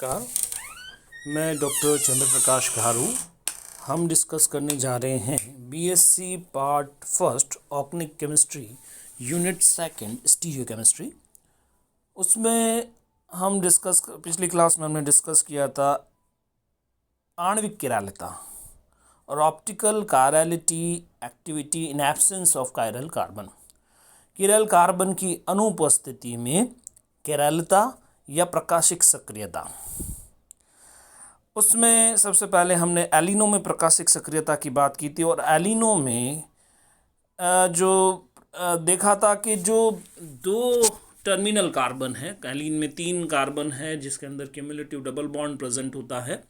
नमस्कार, मैं डॉक्टर चंद्र प्रकाश घारू। हम डिस्कस करने जा रहे हैं BSc part first organic chemistry unit second stereo chemistry. उसमें हम पिछली क्लास में हमने डिस्कस किया था आणविक किरालिता और optical chirality activity in absence of chiral carbon. किरल carbon की अनुपस्थिति में किरालिता या प्रकाशिक सक्रियता। उसमें सबसे पहले हमने एलिनो में प्रकाशिक सक्रियता की बात की थी और एलिनो में जो देखा था कि जो दो टर्मिनल कार्बन है, एलिन में 3 कार्बन है जिसके अंदर क्यूमुलेटिव डबल बॉन्ड प्रेजेंट होता है,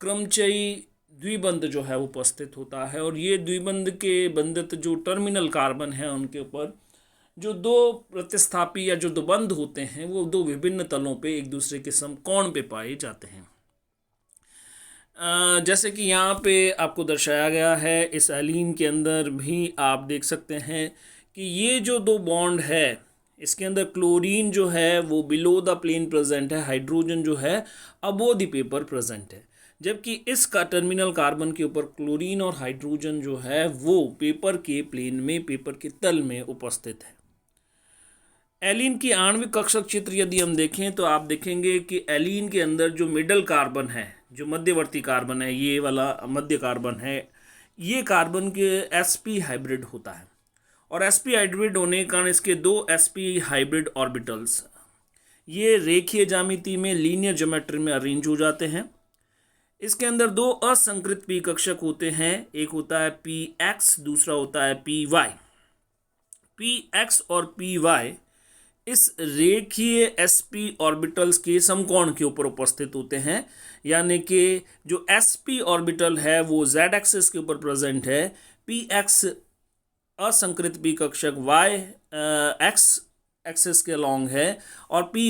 क्रमचयी द्विबंध जो है उपस्थित होता है और ये द्विबंध के बंधित जो टर्मिनल कार्बन है उनके ऊपर जो दो प्रतिस्थापी या जो दो बंध होते हैं वो दो विभिन्न तलों पे एक दूसरे के समकोण पे पाए जाते हैं। जैसे कि यहाँ पे आपको दर्शाया गया है, इस एलीन के अंदर भी आप देख सकते हैं कि ये जो दो बॉन्ड है इसके अंदर क्लोरीन जो है वो बिलो द प्लेन प्रेजेंट है, हाइड्रोजन जो है अबोव द पेपर प्रेजेंट है, जबकि इसका टर्मिनल कार्बन के ऊपर क्लोरीन और हाइड्रोजन जो है वो पेपर के प्लेन में, पेपर के तल में उपस्थित है। एलीन की आणविक कक्षक चित्र यदि हम देखें तो आप देखेंगे कि एलीन के अंदर जो मिडल कार्बन है, जो मध्यवर्ती कार्बन है, ये वाला मध्य कार्बन है, ये कार्बन के sp हाइब्रिड होता है और sp हाइब्रिड होने के कारण इसके दो sp हाइब्रिड ऑर्बिटल्स ये रेखीय ज्यामिति में लीनियर ज्योमेट्री में अरेंज हो जाते हैं। इसके अंदर दो असंकृत p कक्षक होते हैं, एक होता है px, दूसरा होता है py। px और py इस रेखीय sp ऑर्बिटल्स के समकोण के ऊपर उपस्थित होते हैं, यानी कि जो sp ऑर्बिटल है वो z एक्सिस के ऊपर प्रेजेंट है, px असंकृत p कक्षक y x एक्सिस के अलॉन्ग है और py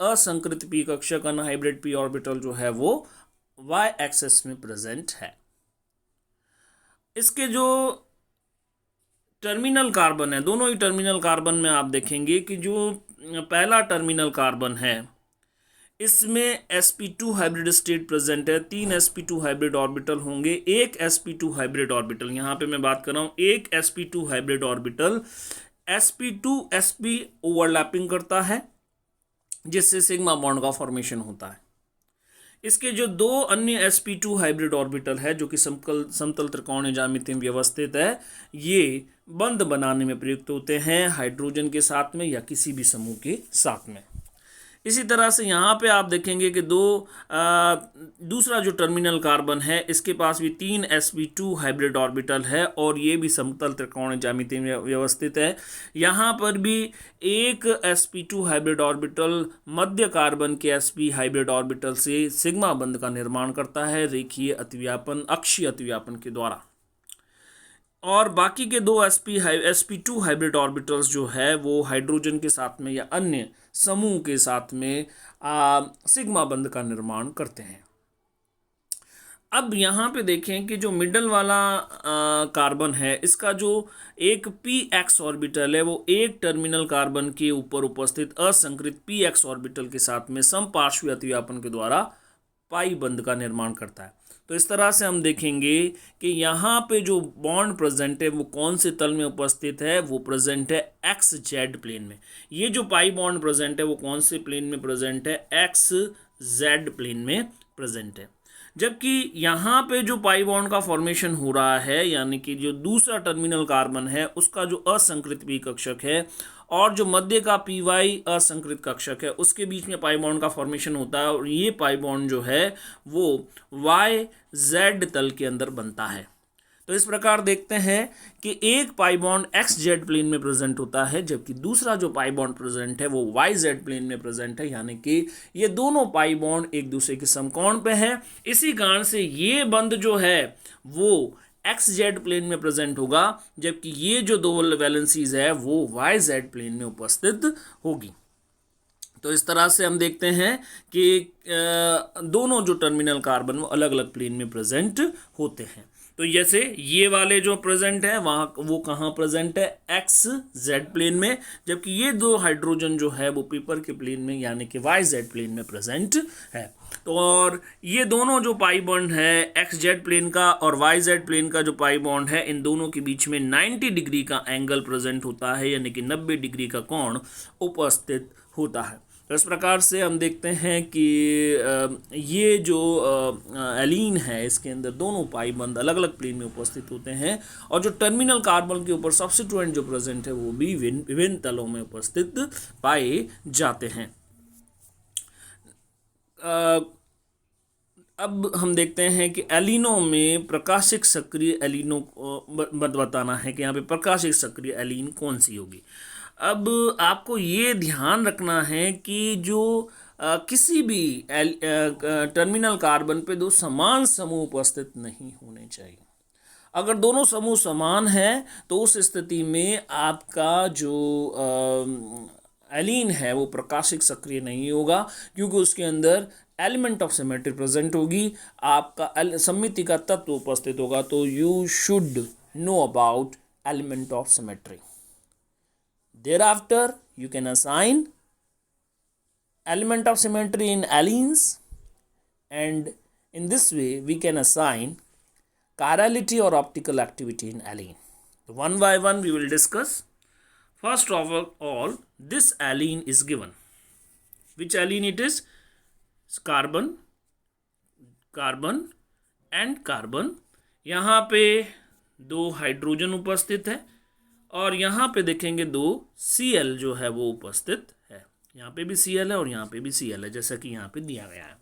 असंकृत p कक्षक अनहाइब्रिड p ऑर्बिटल जो है वो y एक्सिस में प्रेजेंट है। इसके जो टर्मिनल कार्बन है, दोनों ही टर्मिनल कार्बन में आप देखेंगे कि जो पहला टर्मिनल कार्बन है इसमें sp2 हाइब्रिड स्टेट प्रेजेंट है, 3 sp2 हाइब्रिड ऑर्बिटल होंगे, एक sp2 हाइब्रिड ऑर्बिटल, यहाँ पे मैं बात कर रहा हूँ एक sp2 hybrid orbital sp2 sp overlapping करता है जिससे सिग्मा बॉन्ड का फॉर्मेशन होता है। इसके जो दो अन्य sp2 हाइब्रिड ऑर्बिटल है जो कि समतल त्रिकोणीय ज्यामिति में व्यवस्थित है, ये बंध बनाने में प्रयुक्त होते हैं हाइड्रोजन के साथ में या किसी भी समूह के साथ में। इसी तरह से यहाँ पे आप देखेंगे कि दूसरा जो टर्मिनल कार्बन है इसके पास भी 3 sp2 हाइब्रिड ऑर्बिटल है और ये भी समतल त्रिकोणीय ज्यामिति में व्यवस्थित है। यहाँ पर भी एक sp2 हाइब्रिड ऑर्बिटल मध्य कार्बन के sp हाइब्रिड ऑर्बिटल से सिग्मा बंध का निर्माण करता है रेखीय अतिव्यापन, अक्षीय अतिव्यापन के द्वारा, और बाकी के दो sp2 हाइब्रिड ऑर्बिटल्स जो है वो हाइड्रोजन के साथ में या अन्य समूह के साथ में सिग्मा बंध का निर्माण करते हैं। अब यहाँ पे देखें कि जो मिडल वाला कार्बन है इसका जो एक px ऑर्बिटल है वो एक टर्मिनल कार्बन के ऊपर उपस्थित असंकृत px ऑर्बिटल के साथ में समपार्श्वीय अतिव्यापन के द्वारा पाई बंध का निर्माण करता है। तो इस तरह से हम देखेंगे कि यहाँ पे जो बॉन्ड प्रेजेंट है वो कौन से तल में उपस्थित है, वो प्रेजेंट है एक्स जेड प्लेन में। ये जो पाई बॉन्ड प्रेजेंट है वो कौन से प्लेन में प्रेजेंट है, एक्स जेड प्लेन में प्रेजेंट है। जबकि यहाँ पे जो पाई बॉन्ड का फॉर्मेशन हो रहा है, यानी कि जो दूसरा टर्मिनल कार्बन है उसका जो असंकृत p कक्षक है और जो मध्य का py असंकृत कक्षक है उसके बीच में पाई बॉन्ड का फॉर्मेशन होता है और ये पाई बॉन्ड जो है वो y z तल के अंदर बनता है। तो इस प्रकार देखते हैं कि एक pi bond x Z plane में प्रेजेंट होता है जबकि दूसरा जो पाई बॉन्ड प्रेजेंट है वो वाई जेड प्लेन में प्रेजेंट है, यानी कि ये दोनों पाई बॉन्ड एक दूसरे के समकोण पे है। इसी कारण से ये बंध जो है वो एक्स जेड प्लेन में प्रेजेंट होगा जबकि ये जो दो वैलेंसीज है वो वाई जेड प्लेन में उपस्थित होगी। तो इस तरह से हम देखते हैं कि दोनों जो टर्मिनल कार्बन वो अलग अलग प्लेन में प्रेजेंट होते हैं। तो जैसे ये वाले जो प्रेजेंट है वहाँ वो कहाँ प्रेजेंट है, एक्स जेड प्लेन में, जबकि ये दो हाइड्रोजन जो है वो पेपर के प्लेन में यानी कि वाई जेड प्लेन में प्रेजेंट है। तो और ये दोनों जो पाई बॉन्ड है एक्स जेड प्लेन का और वाई जेड प्लेन का जो पाई बॉन्ड है, इन दोनों के बीच में 90 डिग्री का एंगल प्रेजेंट होता है, यानी कि 90 डिग्री का कोण उपस्थित होता है। तो इस प्रकार से हम देखते हैं कि ये जो एलीन है इसके अंदर दोनों पाई बंद अलग अलग प्लेन में उपस्थित होते हैं, और जो टर्मिनल कार्बन के ऊपर सब्स्टिट्यूएंट जो प्रेजेंट है वो भी विभिन्न तलों में उपस्थित पाए जाते हैं। अब हम देखते हैं कि एलिनो में प्रकाशिक सक्रिय एलिनो बताना है कि यहाँ पे प्रकाशिक सक्रिय एलीन कौन सी होगी। अब आपको ये ध्यान रखना है कि जो किसी भी टर्मिनल कार्बन पे दो समान समूह उपस्थित नहीं होने चाहिए। अगर दोनों समूह समान है तो उस स्थिति में आपका जो एलीन है वो प्रकाशिक सक्रिय नहीं होगा, क्योंकि उसके अंदर एलिमेंट ऑफ सिमेट्री प्रेजेंट होगी, आपका सममिति का तत्व उपस्थित होगा। तो you should know about element of symmetry. Thereafter, you can assign element of symmetry in allenes, and in this way we can assign chirality or optical activity in allene. So one by one we will discuss. First of all, this allene is given. Which allene it is? It's carbon, carbon and carbon. यहाँ पे दो hydrogen उपस्थित है और यहाँ पे देखेंगे दो Cl जो है वो उपस्थित है। यहाँ पे भी Cl है और यहाँ पे भी Cl है, जैसा कि यहाँ पे दिया गया है।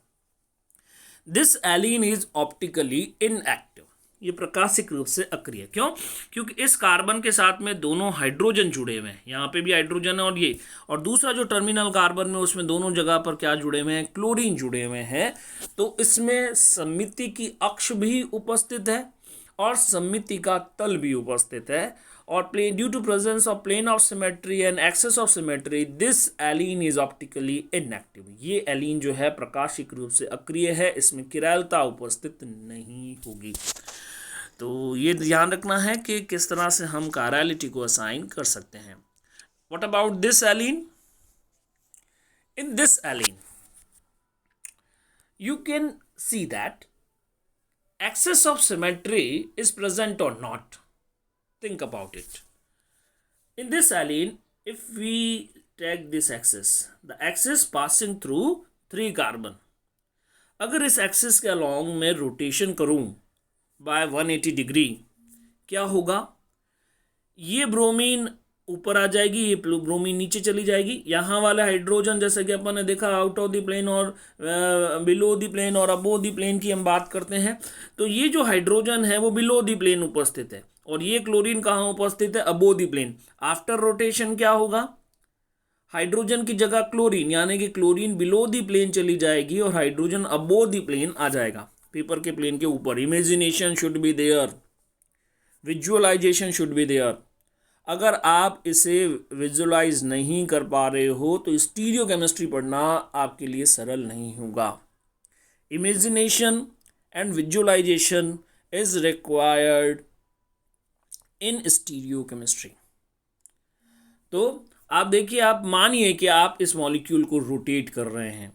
This allene is optically inactive. ये प्रकाशिक रूप से अक्रिय। क्यों? क्योंकि इस कार्बन के साथ में दोनों हाइड्रोजन जुड़े हुए हैं, यहाँ पे भी हाइड्रोजन है और ये, और दूसरा जो टर्मिनल कार्बन में उसमें दोनों जगह पर क्या जुड़े हुए हैं, क्लोरीन जुड़े हुए हैं। तो इसमें सममिति की अक्ष भी उपस्थित है और सममिति का तल भी उपस्थित है, और plane due to presence of plane of symmetry and axis of symmetry this allene is optically inactive. ये एलीन जो है प्रकाशिक रूप से अक्रिय है, इसमें किरालता उपस्थित नहीं होगी। तो ये ध्यान रखना है कि किस तरह से हम कायरलिटी को असाइन कर सकते हैं। What about this allene? In this allene you can see that excess of symmetry is present or not. Think about it. In this allene, if we take this axis, the axis passing through 3 carbon, अगर इस axis के along में rotation करूं bye 180 degree, क्या होगा? ये bromine ऊपर आ जाएगी, ये ब्रोमीन नीचे चली जाएगी। यहाँ वाले हाइड्रोजन जैसे कि अपन ने देखा आउट ऑफ द प्लेन और बिलो द प्लेन और अबो द प्लेन की हम बात करते हैं, तो ये जो हाइड्रोजन है वो बिलो द प्लेन उपस्थित है और ये क्लोरीन कहाँ उपस्थित है, above the plane. After rotation क्या होगा? हाइड्रोजन की जगह क्लोरीन, यानी कि क्लोरीन बिलो द प्लेन चली जाएगी और हाइड्रोजन अबो द प्लेन आ जाएगा, पेपर के प्लेन के ऊपर। Imagination should be there, visualization should be there. अगर आप इसे विजुअलाइज नहीं कर पा रहे हो तो स्टीरियो केमिस्ट्री पढ़ना आपके लिए सरल नहीं होगा। Imagination and visualisation is required in stereo chemistry. तो आप देखिए, आप मानिए कि आप इस मॉलिक्यूल को रोटेट कर रहे हैं,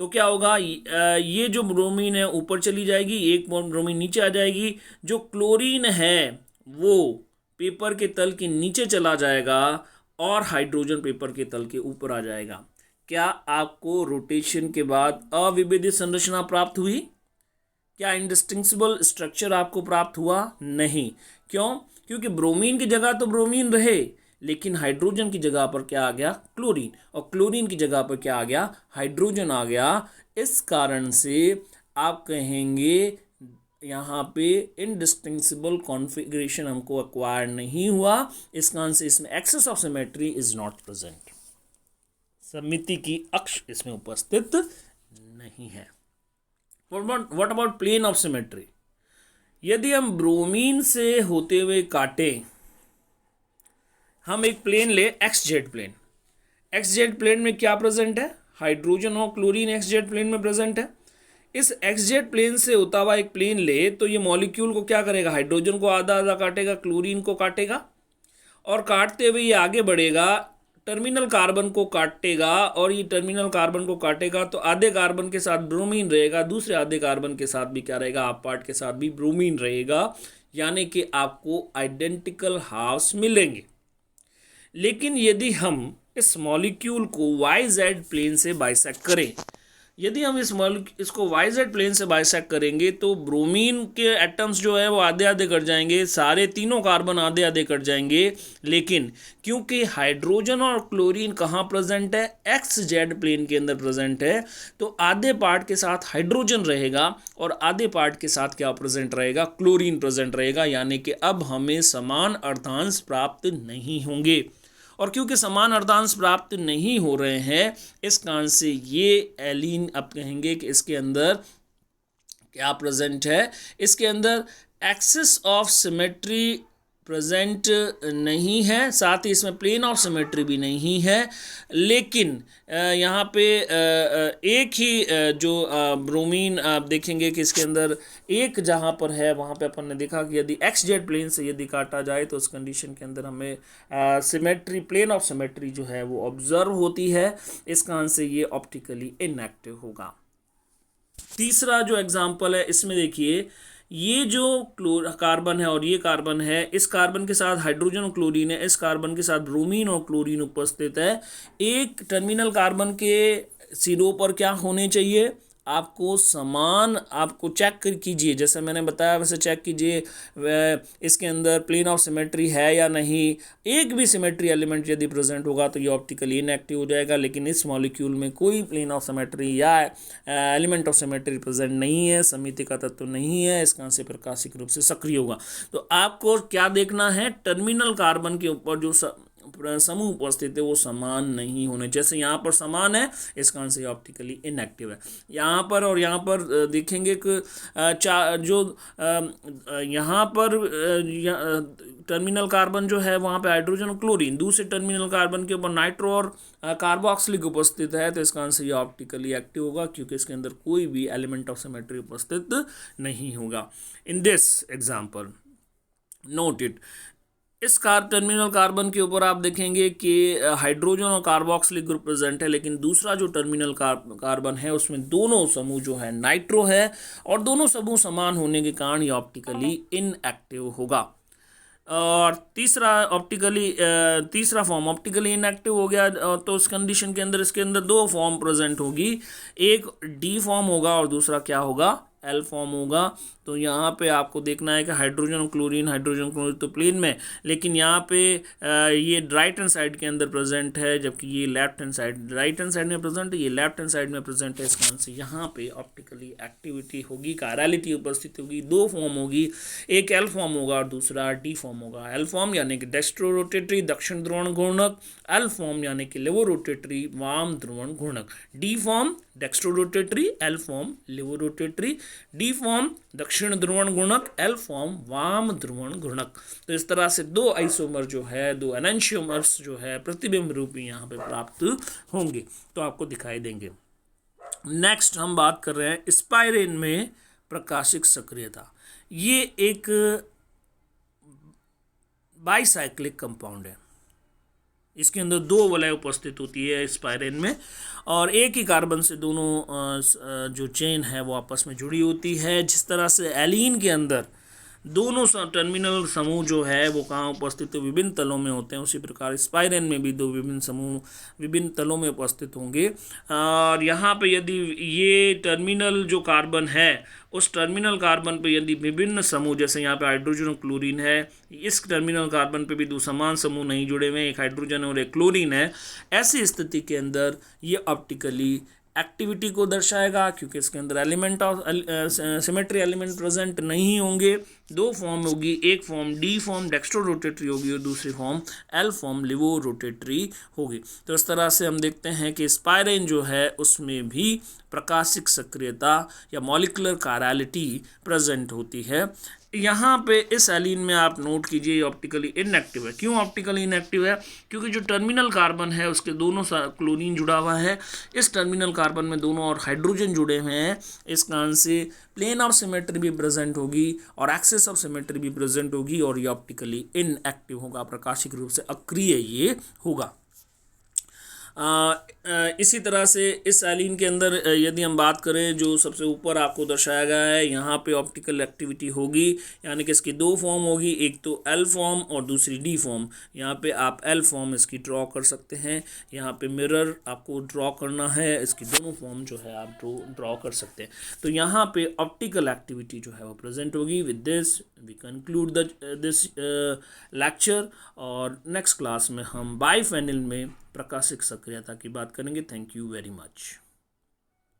तो क्या होगा? ये जो ब्रोमीन है ऊपर चली जाएगी, एक ब्रोमीन नीचे आ जाएगी, जो क्लोरीन है वो पेपर के तल के नीचे चला जाएगा और हाइड्रोजन पेपर के तल के ऊपर आ जाएगा। क्या आपको रोटेशन के बाद अविभेदित संरचना प्राप्त हुई? क्या इंडिस्टिंक्सिबल स्ट्रक्चर आपको प्राप्त हुआ? नहीं। क्यों? क्योंकि ब्रोमीन की जगह तो ब्रोमीन रहे, लेकिन हाइड्रोजन की जगह पर क्या आ गया? क्लोरीन, और क्लोरीन की जगह पर क्या आ गया? हाइड्रोजन आ गया। इस कारण से आप कहेंगे यहाँ पे इनडिस्टिंक्सिबल कॉन्फ़िगरेशन हमको एक्वायर नहीं हुआ। इस कारण से इसमें axis of symmetry is not present, सममिति की अक्ष इसमें उपस्थित नहीं है। What about plane of symmetry? यदि हम ब्रोमीन से होते हुए काटें, हम एक प्लेन ले X Z plane. X Z plane में क्या प्रेजेंट है? हाइड्रोजन और क्लोरीन एक्स जेड प्लेन में प्रेजेंट है। इस एक्स जेड प्लेन से होता हुआ एक प्लेन ले तो ये मॉलिक्यूल को क्या करेगा, हाइड्रोजन को आधा आधा काटेगा, क्लोरीन को काटेगा, और काटते हुए ये आगे बढ़ेगा, टर्मिनल कार्बन को काटेगा, और ये टर्मिनल कार्बन को काटेगा तो आधे कार्बन के साथ ब्रोमीन रहेगा, दूसरे आधे कार्बन के साथ भी क्या रहेगा, हाफ पार्ट के साथ भी ब्रोमीन रहेगा, यानी कि आपको आइडेंटिकल हाफ्स मिलेंगे। लेकिन यदि हम इस मॉलिक्यूल को वाई जेड प्लेन से बाइसेक्ट करें, यदि हम इसको वाई जेड प्लेन से बाइसेक्ट करेंगे तो ब्रोमीन के एटम्स जो है वो आधे आधे कट जाएंगे, सारे तीनों कार्बन आधे आधे कट जाएंगे। लेकिन क्योंकि हाइड्रोजन और क्लोरीन कहाँ प्रेजेंट है, एक्स जेड प्लेन के अंदर प्रेजेंट है, तो आधे पार्ट के साथ हाइड्रोजन रहेगा और आधे पार्ट के साथ क्या प्रेजेंट रहेगा, क्लोरीन प्रेजेंट रहेगा, यानी कि अब हमें समान अर्धांश प्राप्त नहीं होंगे। और क्योंकि समान अर्धांश प्राप्त नहीं हो रहे हैं, इस कारण से ये एलीन आप कहेंगे कि इसके अंदर क्या प्रेजेंट है, इसके अंदर एक्सिस ऑफ सिमेट्री प्रेजेंट नहीं है, साथ ही इसमें प्लेन ऑफ सिमेट्री भी नहीं है। लेकिन यहाँ पे एक ही जो ब्रोमीन आप देखेंगे कि इसके अंदर एक जहाँ पर है वहाँ पे अपन ने देखा कि यदि एक्स जेड प्लेन से यदि काटा जाए तो उस कंडीशन के अंदर हमें सिमेट्री, प्लेन ऑफ सिमेट्री जो है वो ऑब्जर्व होती है, इस कारण से ये ऑप्टिकली इनएक्टिव होगा। तीसरा जो एग्जाम्पल है इसमें देखिए, ये जो कार्बन है और ये कार्बन है, इस कार्बन के साथ हाइड्रोजन और क्लोरीन है, इस कार्बन के साथ ब्रोमीन और क्लोरीन उपस्थित है। एक टर्मिनल कार्बन के सिरों पर क्या होने चाहिए, आपको समान, आपको चेक कीजिए, जैसे मैंने बताया वैसे चेक कीजिए इसके अंदर प्लेन ऑफ सिमेट्री है या नहीं। एक भी सिमेट्री एलिमेंट यदि प्रेजेंट होगा तो ये ऑप्टिकली इनएक्टिव हो जाएगा। लेकिन इस मॉलिक्यूल में कोई प्लेन ऑफ सिमेट्री या एलिमेंट ऑफ सिमेट्री प्रेजेंट नहीं है, समिति का तत्व नहीं है, इस कारण से प्रकाशिक रूप से सक्रिय होगा। तो आपको क्या देखना है, टर्मिनल कार्बन के ऊपर जो समूह उपस्थित है वो समान नहीं होने, जैसे यहाँ पर समान है, इस कारण से ऑप्टिकली इनएक्टिव है। यहाँ पर और यहाँ पर देखेंगे कि यहाँ पर टर्मिनल कार्बन जो है वहाँ पे हाइड्रोजन और क्लोरीन, दूसरे टर्मिनल कार्बन के ऊपर नाइट्रो और कार्बोक्सिलिक उपस्थित है, तो इस कारण से ये ऑप्टिकली एक्टिव होगा क्योंकि इसके अंदर कोई भी एलिमेंट ऑफ सिमेट्री उपस्थित नहीं होगा। In this example note it, इस टर्मिनल कार्बन के ऊपर आप देखेंगे कि हाइड्रोजन और कार्बोक्सिलिक ग्रुप प्रेजेंट है, लेकिन दूसरा जो टर्मिनल कार्बन है उसमें दोनों समूह जो है नाइट्रो है, और दोनों समूह समान होने के कारण ये ऑप्टिकली इनएक्टिव होगा। और तीसरा फॉर्म ऑप्टिकली इनएक्टिव हो गया, तो उस कंडीशन के अंदर इसके अंदर दो फॉर्म प्रेजेंट होगी, एक डी फॉर्म होगा और दूसरा क्या होगा, एल फॉर्म होगा। तो यहाँ पे आपको देखना है कि हाइड्रोजन क्लोरीन तो प्लेन में, लेकिन यहाँ पे ये राइट हैंड साइड के अंदर प्रेजेंट है, जबकि ये left hand side, right hand side में प्रेजेंट है, ये लेफ्ट हैंड साइड में प्रेजेंट है। इस कारण से यहाँ पे ऑप्टिकली एक्टिविटी होगी, कायरलिटी उपस्थित होगी, दो फॉर्म होगी, एक एल फॉर्म होगा और दूसरा डी फॉर्म होगा। एल फॉर्म यानी कि डेक्स्ट्रो रोटेटरी दक्षिण ध्रुवण घूर्णक, एल फॉर्म यानी कि लेवो रोटेटरी वाम ध्रुवण घूर्णक। D form dextro rotatory, L form levo rotatory, D form दक्षिण ध्रुवण घूर्णक, एल फॉर्म वाम ध्रुवण घूर्णक। तो इस तरह से दो आइसोमर जो है, दो एनेंशियोमर्स जो है प्रतिबिंब रूपी यहाँ पे प्राप्त होंगे, तो आपको दिखाई देंगे। नेक्स्ट हम बात कर रहे हैं स्पाइरेन में प्रकाशिक सक्रियता। ये एक बाइसाइक्लिक कंपाउंड है, इसके अंदर दो वलय उपस्थित होती है स्पाइरेन में, और एक ही कार्बन से दोनों जो चेन है वो आपस में जुड़ी होती है। जिस तरह से एलीन के अंदर दोनों टर्मिनल समूह जो है वो कहाँ उपस्थित है, विभिन्न तलों में होते हैं, उसी प्रकार स्पाइरेन में भी दो विभिन्न समूह विभिन्न तलों में उपस्थित होंगे। और यहाँ पे यदि ये टर्मिनल जो कार्बन है, उस टर्मिनल कार्बन पे यदि विभिन्न समूह, जैसे यहाँ पे हाइड्रोजन और क्लोरीन है, इस टर्मिनल कार्बन पे भी दो समान समूह नहीं जुड़े हुए, एक हाइड्रोजन और एक क्लोरीन है, ऐसी स्थिति के अंदर ये ऑप्टिकली एक्टिविटी को दर्शाएगा, क्योंकि इसके अंदर element of symmetry element present नहीं होंगे। दो फॉर्म होगी, एक form D form dextro rotatory होगी और दूसरी form L form levo rotatory होगी। तो इस तरह से हम देखते हैं कि स्पायरेन जो है उसमें भी प्रकाशिक सक्रियता या मॉलिक्यूलर कायरलिटी प्रेजेंट होती है। यहाँ पे इस एलीन में आप नोट कीजिए ऑप्टिकली इनएक्टिव है। क्यों ऑप्टिकली इनएक्टिव है? क्योंकि जो टर्मिनल कार्बन है उसके दोनों क्लोरीन जुड़ा हुआ है, इस टर्मिनल कार्बन में दोनों और हाइड्रोजन जुड़े हुए हैं, इस कारण से प्लेन ऑफ सिमेट्री भी प्रेजेंट होगी और एक्सिस ऑफ सिमेट्री भी प्रेजेंट होगी और ये ऑप्टिकली इनएक्टिव होगा, प्रकाशिक रूप से अक्रिय ये होगा। इसी तरह से इस एलीन के अंदर यदि हम बात करें, जो सबसे ऊपर आपको दर्शाया गया है, यहाँ पे ऑप्टिकल एक्टिविटी होगी, यानी कि इसकी दो फॉर्म होगी, एक तो एल फॉर्म और दूसरी डी फॉर्म। यहाँ पे आप एल फॉर्म इसकी ड्रॉ कर सकते हैं, यहाँ पे मिरर आपको ड्रॉ करना है, इसकी दोनों फॉर्म जो है आप ड्रॉ कर सकते हैं। तो यहाँ पे ऑप्टिकल एक्टिविटी जो है वो प्रेजेंट होगी। With this we conclude this lecture, और नेक्स्ट क्लास में हम बाइफेनिल में प्रकाशिक सक्रियता की बात करेंगे। Thank you very much.